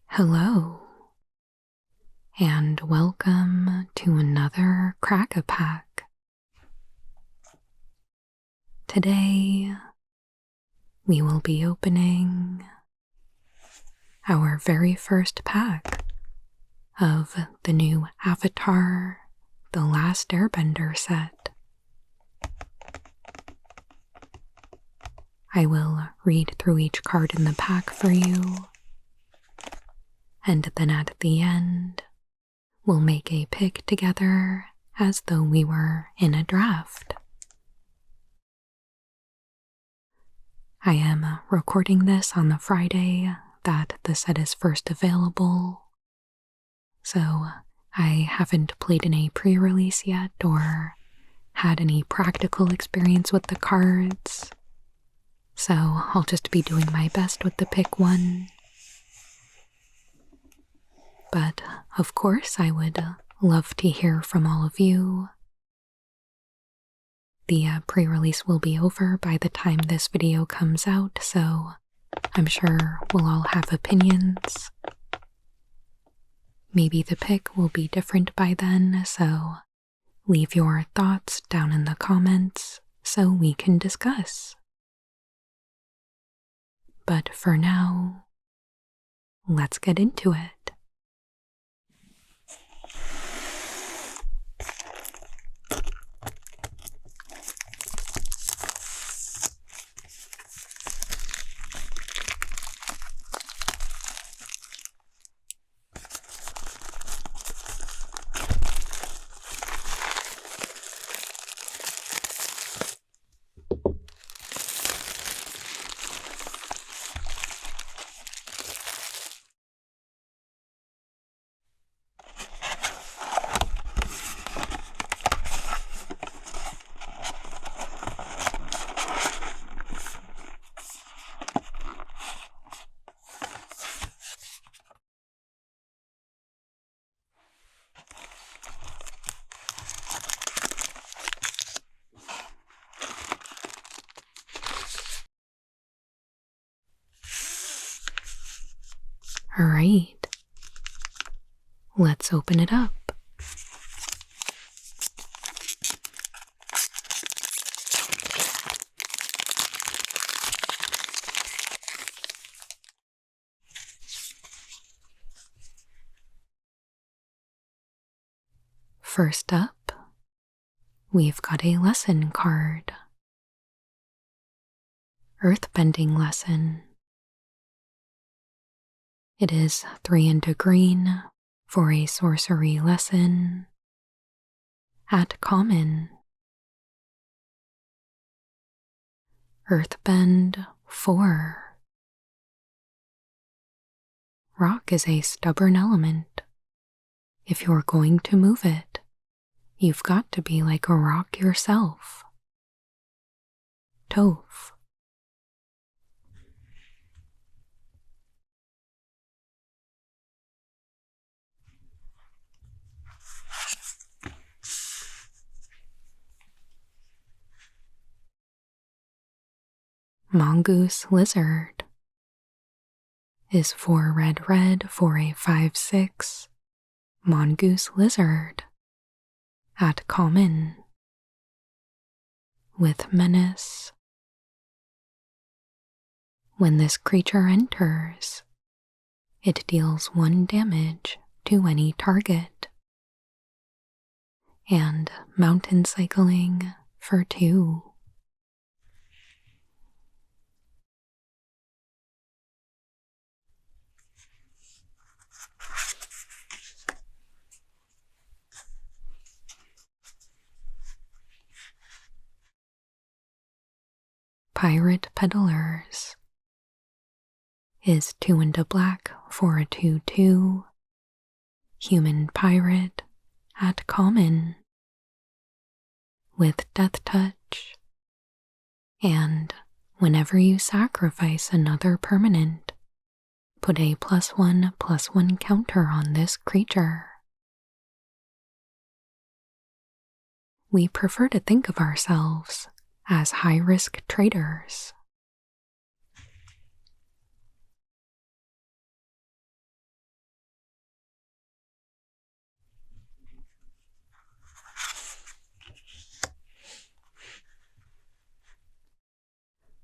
Hello, and welcome to another Crack-a-Pack. Today, we will be opening our very first pack of the new Avatar, the Last Airbender set. I will read through each card in the pack for you, and then at the end, we'll make a pick together as though we were in a draft. I am recording this on the Friday that the set is first available, so I haven't played in a pre-release yet or had any practical experience with the cards, so I'll just be doing my best with the pick one. But of course, I would love to hear from all of you. The pre-release will be over by the time this video comes out, so I'm sure we'll all have opinions. Maybe the pick will be different by then, so leave your thoughts down in the comments so we can discuss. But for now, let's get into it. Alright, let's open it up. First up, we've got a lesson card. Earthbending Lesson. It is 3 and a green for a sorcery lesson at common. Earthbend 4. Rock is a stubborn element. If you're going to move it, you've got to be like a rock yourself. Toph. Mongoose Lizard is 4 red for a 5/6 Mongoose Lizard at common with menace. When this creature enters, it deals 1 damage to any target, and mountain cycling for 2. Pirate Peddlers is 2 and a black for a 2/2 human pirate at common with Death Touch, and whenever you sacrifice another permanent, put a +1/+1 counter on this creature. we prefer to think of ourselves as high-risk traders.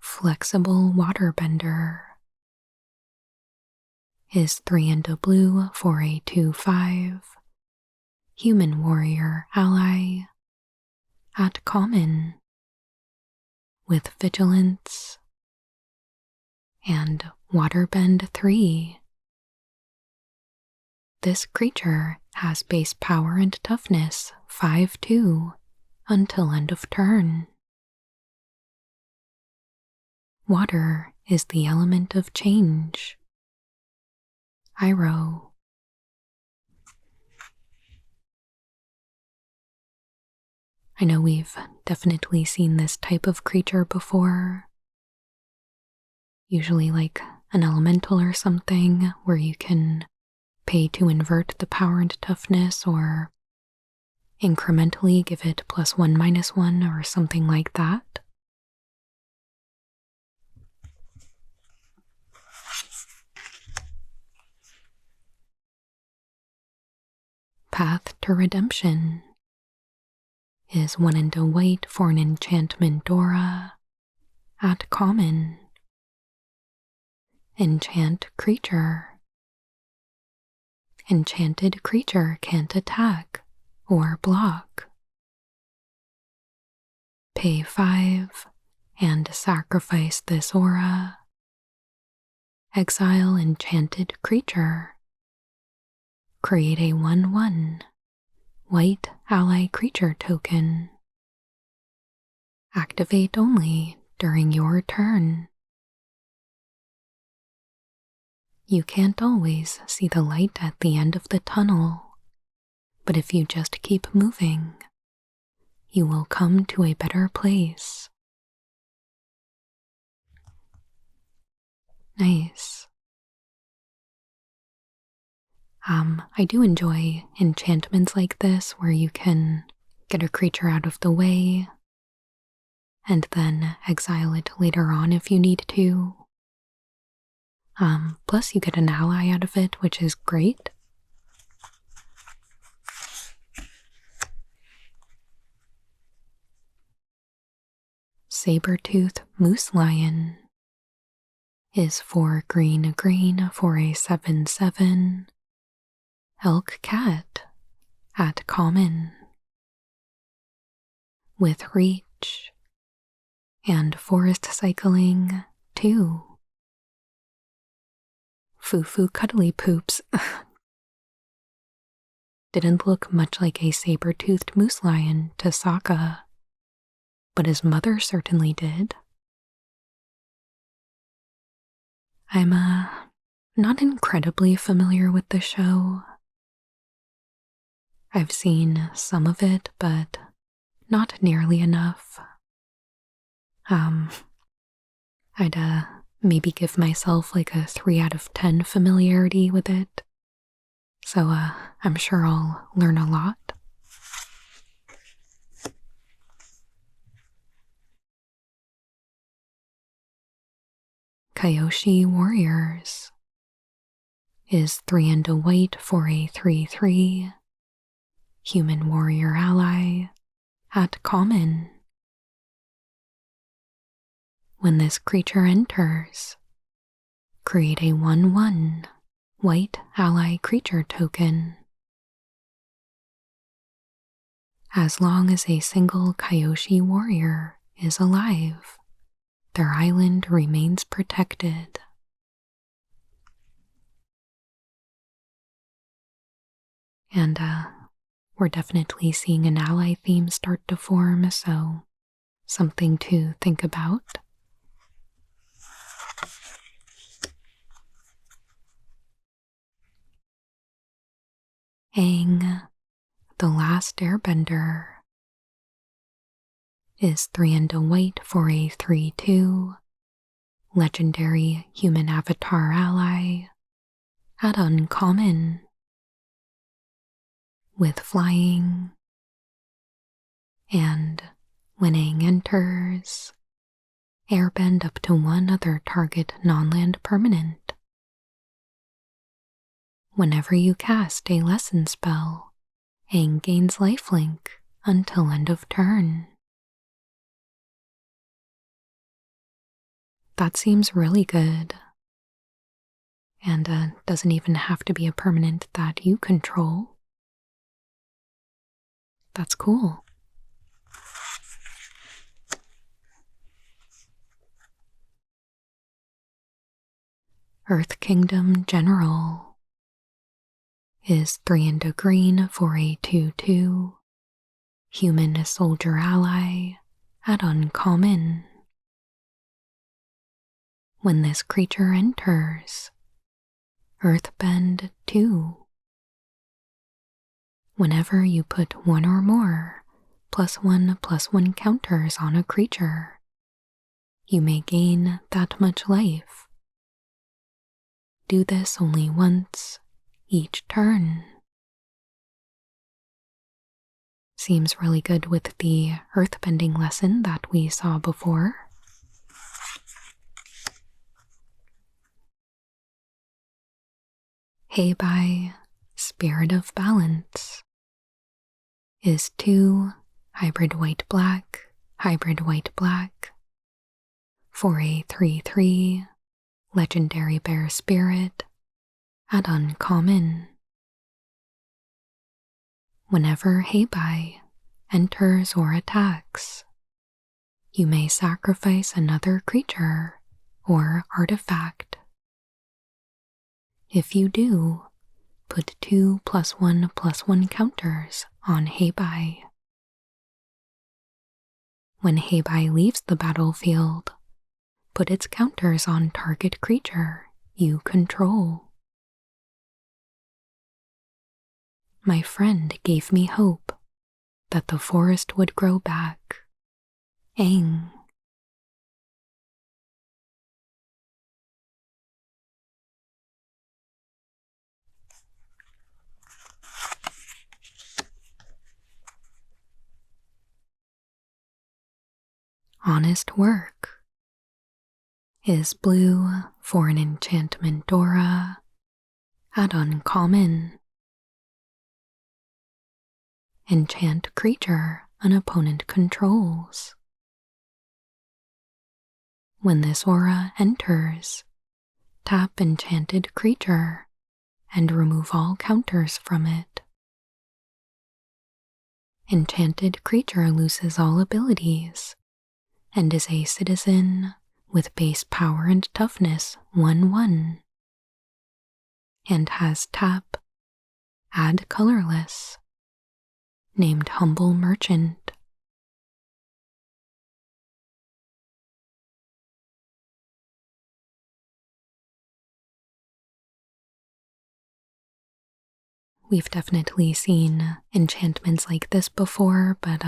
Flexible Waterbender is 3 and a blue for a 2/5 human warrior ally at common with vigilance and waterbend 3. This creature has base power and toughness 5/2 until end of turn. Water is the element of change. Iroh. I know we've definitely seen this type of creature before. Usually like an elemental or something where you can pay to invert the power and toughness or incrementally give it +1/-1 or something like that. Path to Redemption is 1 and a white for an enchantment aura at common. Enchant creature. Enchanted creature can't attack or block. Pay 5 and sacrifice this aura. Exile enchanted creature. Create a 1/1 white ally creature token. Activate only during your turn. You can't always see the light at the end of the tunnel, but if you just keep moving, you will come to a better place. Nice. I do enjoy enchantments like this where you can get a creature out of the way and then exile it later on if you need to. Plus you get an ally out of it, which is great. Sabertooth Moose Lion is 4 green for a 7/7 elk cat at common with reach and forest cycling 2. Foo-foo cuddly poops didn't look much like a saber-toothed moose lion to Sokka, but his mother certainly did. I'm not incredibly familiar with the show. I've seen some of it, but not nearly enough. I'd maybe give myself like a 3 out of 10 familiarity with it. So I'm sure I'll learn a lot. Kyoshi Warriors is 3 and a white for a 3/3 human warrior ally at common. When this creature enters, create a 1/1 white ally creature token. As long as a single Kyoshi warrior is alive, their island remains protected. And we're definitely seeing an ally theme start to form, so something to think about. Aang, the Last Airbender, is 3 and a white for a 3/2 legendary human avatar ally at uncommon with flying And winning enters, airbend up to one other target non-land permanent. Whenever you cast a lesson spell, Aang gains lifelink until end of turn. That seems really good. And doesn't even have to be a permanent that you control. That's cool. Earth Kingdom General is 3 and a green for a 2/2. Human soldier ally at uncommon. When this creature enters, Earthbend 2. Whenever you put one or more +1/+1 counters on a creature, you may gain that much life. Do this only once each turn. Seems really good with the earthbending lesson that we saw before. Heibai, Spirit of Balance, is 2 hybrid white-black, hybrid white-black for a 3/3 legendary bear spirit at uncommon. Whenever Heibai enters or attacks, you may sacrifice another creature or artifact. If you do, put 2 +1/+1 counters on Heibai. When Heibai leaves the battlefield, put its counters on target creature you control. My friend gave me hope that the forest would grow back. Aang. Honest Work is blue for an enchantment aura at uncommon. Enchant creature an opponent controls. When this aura enters, tap enchanted creature and remove all counters from it. Enchanted creature loses all abilities and is a citizen with base power and toughness 1/1, and has tap, add colorless, named Humble Merchant. We've definitely seen enchantments like this before, but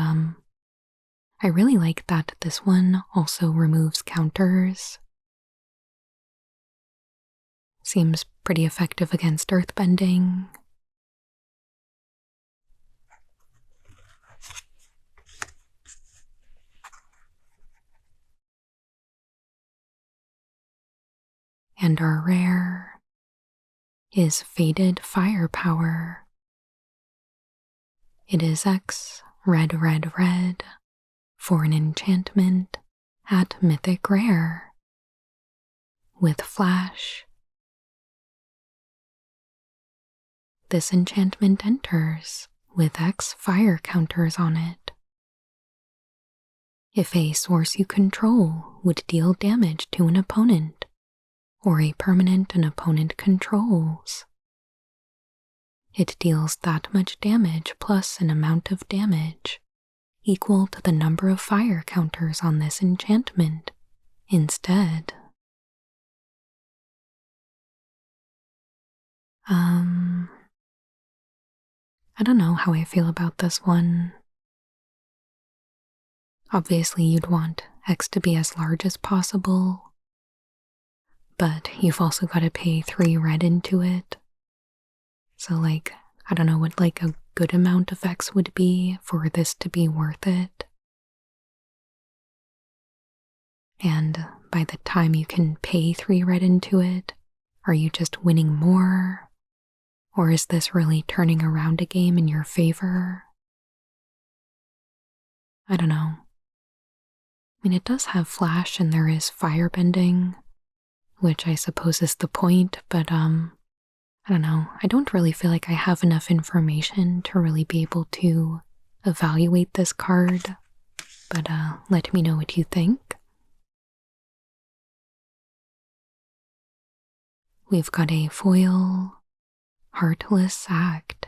I really like that this one also removes counters. Seems pretty effective against earthbending. And our rare is Faded Firepower. It is X red for an enchantment at Mythic Rare with Flash. This enchantment enters with X fire counters on it. If a source you control would deal damage to an opponent, or a permanent an opponent controls, it deals that much damage plus an amount of damage equal to the number of fire counters on this enchantment instead. I don't know how I feel about this one. Obviously, you'd want X to be as large as possible, but you've also got to pay 3 red into it. So I don't know what a good amount of X would be for this to be worth it. And by the time you can pay 3 red into it, are you just winning more? Or is this really turning around a game in your favor? I don't know. I mean, it does have flash and there is firebending, which I suppose is the point, but I don't know. I don't really feel like I have enough information to really be able to evaluate this card, but let me know what you think. We've got a foil, Heartless Act.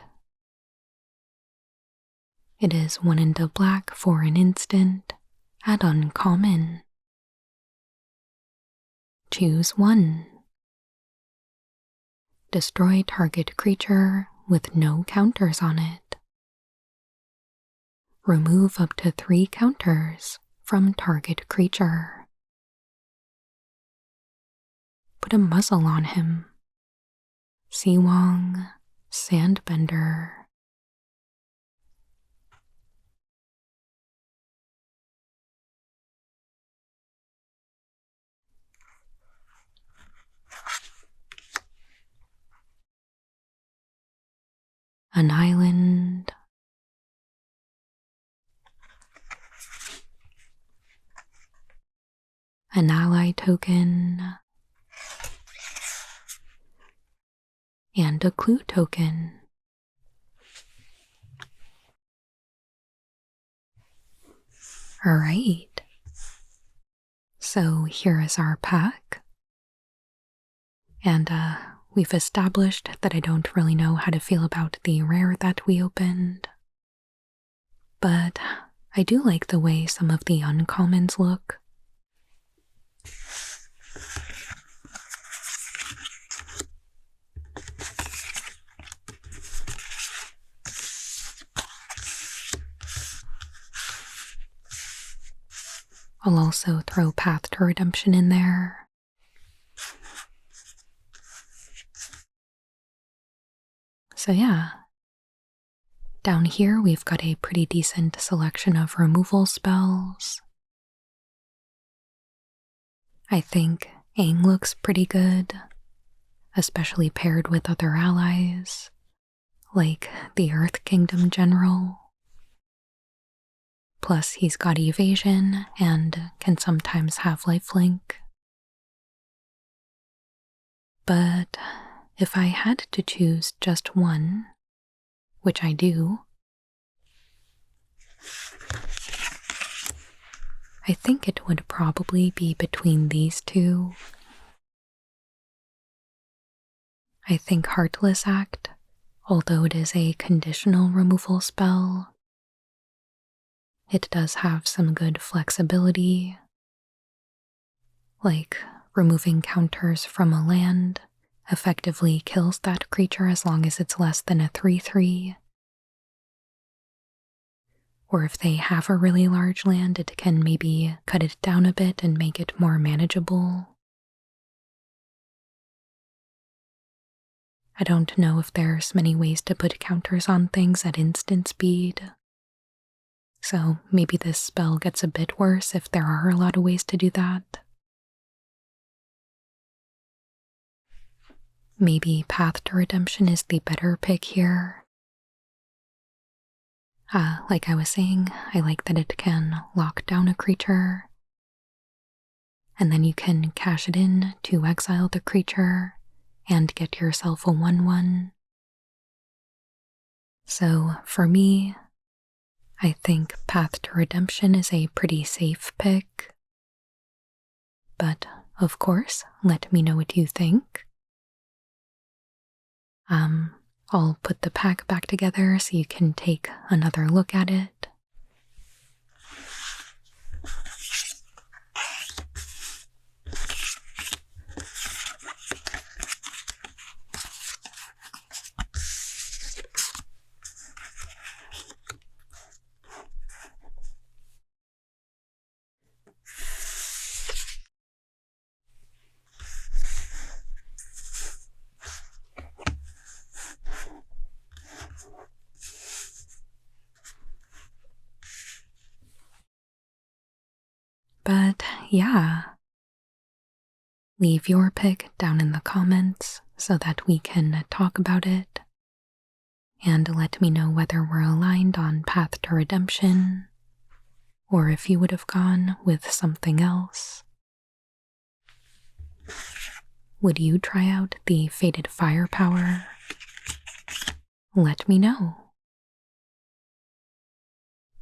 It is 1 into black for an instant at uncommon. Choose 1. Destroy target creature with no counters on it. Remove up to 3 counters from target creature. Put a muzzle on him. Last Airbender. An island. An ally token. And a clue token. Alright. So here is our pack. And we've established that I don't really know how to feel about the rare that we opened. But I do like the way some of the uncommons look. I'll also throw Path to Redemption in there. So yeah, down here we've got a pretty decent selection of removal spells. I think Aang looks pretty good, especially paired with other allies, like the Earth Kingdom General. Plus he's got evasion and can sometimes have lifelink. But if I had to choose just one, which I do, I think it would probably be between these two. I think Heartless Act, although it is a conditional removal spell, it does have some good flexibility, like removing counters from a land effectively kills that creature as long as it's less than a 3/3. Or if they have a really large land, it can maybe cut it down a bit and make it more manageable. I don't know if there's many ways to put counters on things at instant speed. So maybe this spell gets a bit worse if there are a lot of ways to do that. Maybe Path to Redemption is the better pick here. Like I was saying, I like that it can lock down a creature, and then you can cash it in to exile the creature and get yourself a 1/1. So for me, I think Path to Redemption is a pretty safe pick. But of course, let me know what you think. I'll put the pack back together so you can take another look at it. yeah. Leave your pick down in the comments so that we can talk about it, and let me know whether we're aligned on Path to Redemption, or if you would have gone with something else. Would you try out the Fated Firepower? Let me know.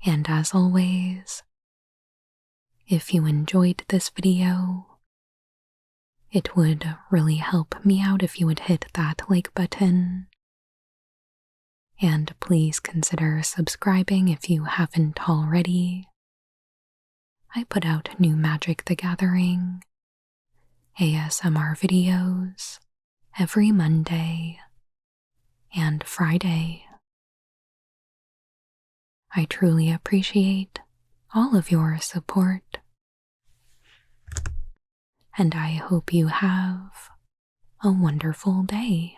And as always, if you enjoyed this video, it would really help me out if you would hit that like button. And please consider subscribing if you haven't already. I put out new Magic the Gathering ASMR videos every Monday and Friday. I truly appreciate all of your support, and I hope you have a wonderful day.